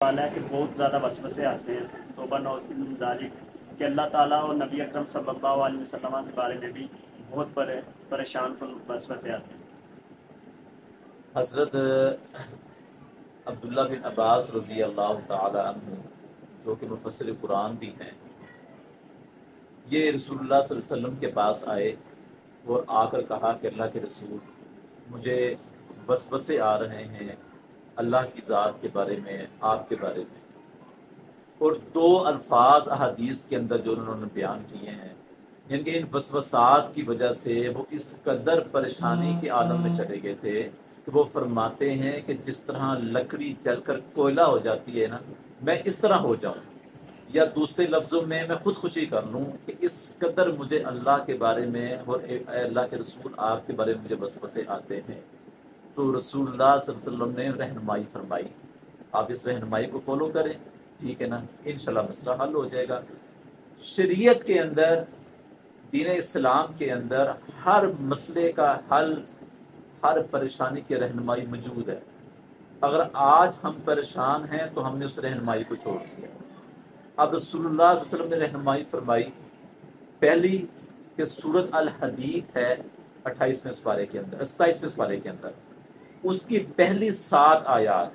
वाला है कि बहुत ज़्यादा वसवसे आते हैं, तौबा नौज़ बिन ज़ालिक, कि अल्लाह ताला और नबी अकरम सल्लल्लाहु अलैहि वसल्लम के बारे में भी बहुत परेशान कुन वसवसे आते हैं। हज़रत अब्दुल्ला बिन अब्बास रज़ी अल्लाह ताला अन्हु, जो कि मुफस्सिर कुरान भी हैं, ये रसूलुल्लाह सल्लल्लाहु अलैहि वसल्लम के पास आए और आकर कहा कि अल्लाह के रसूल, मुझे वसवसे आ रहे हैं अल्लाह की ज़ात के बारे में, आपके बारे में। और दो अल्फाज अहादीस के अंदर जो उन्होंने बयान किए हैं, यानी कि इन वसवसात की वजह से वो इस कदर परेशानी के आलम में चले गए थे कि वो फरमाते हैं कि जिस तरह लकड़ी जलकर कोयला हो जाती है ना, मैं इस तरह हो जाऊं, या दूसरे लफ्ज़ों में मैं खुदकुशी कर लूं कि इस कदर मुझे अल्लाह के बारे में और अल्लाह के रसूल आपके बारे में मुझे वसवसे आते हैं। तो रसूलुल्लाह सल्लल्लाहु अलैहि वसल्लम ने रहनुमाई फरमाई, आप इस रहनुमाई को फॉलो करें, ठीक है ना, इंशाल्लाह मसला हल हो जाएगा। शरीयत के अंदर, दीन इस्लाम के अंदर हर मसले का हल, हर परेशानी की रहनुमाई मौजूद है। अगर आज हम परेशान हैं तो हमने उस रहनुमाई को छोड़ दिया। अब रसूलुल्लाह सल्लल्लाहु अलैहि वसल्लम ने रहनुमाई फरमाई, पहली कि सूरत अल हदीद है 28वें पारे के अंदर, 27वें पारे के अंदर, उसकी पहली 7 आयात,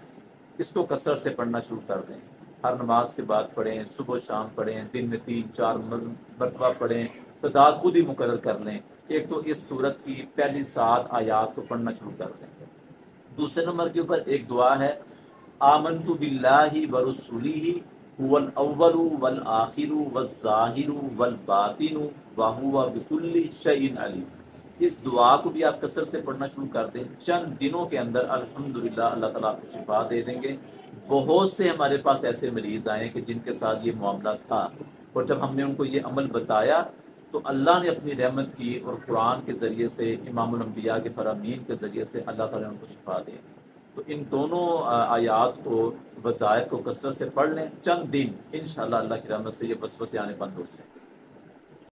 इसको कसरत से पढ़ना शुरू कर दें। हर नमाज के बाद पढ़ें, सुबह शाम पढ़ें, दिन में 3-4 मरतबा पढ़ें, तादाद खुद ही मुकर्रर कर लें। एक तो इस सूरत की पहली 7 आयात को पढ़ना शुरू कर दें। दूसरे नंबर के ऊपर एक दुआ है, आमनतु बिल्लाहि व रसूलिही हुवल अव्वलु वल आखिरु वज़ ज़ाहिरु वल बातिनु व हुवा बिकुल्लि शैइन अलीम। इस दुआ को भी आप कसरत से पढ़ना शुरू कर दें। चंद दिनों के अंदर अल्हम्दुलिल्लाह अल्लाह ताला आपको शिफा दे देंगे। बहुत से हमारे पास ऐसे मरीज आए कि जिनके साथ ये मामला था, और जब हमने उनको ये अमल बताया तो अल्लाह ने अपनी रहमत की, और कुरान के ज़रिए से, इमामुल अंबिया के फरामीन के ज़रिए से अल्लाह ताला ने उनको शिफा दी। तो इन दोनों आयात को, वज़ाइफ को कसरत से पढ़ लें चंद दिन, इंशाअल्लाह अल्लाह की रहमत से ये वसवसे आने बंद हो जाए।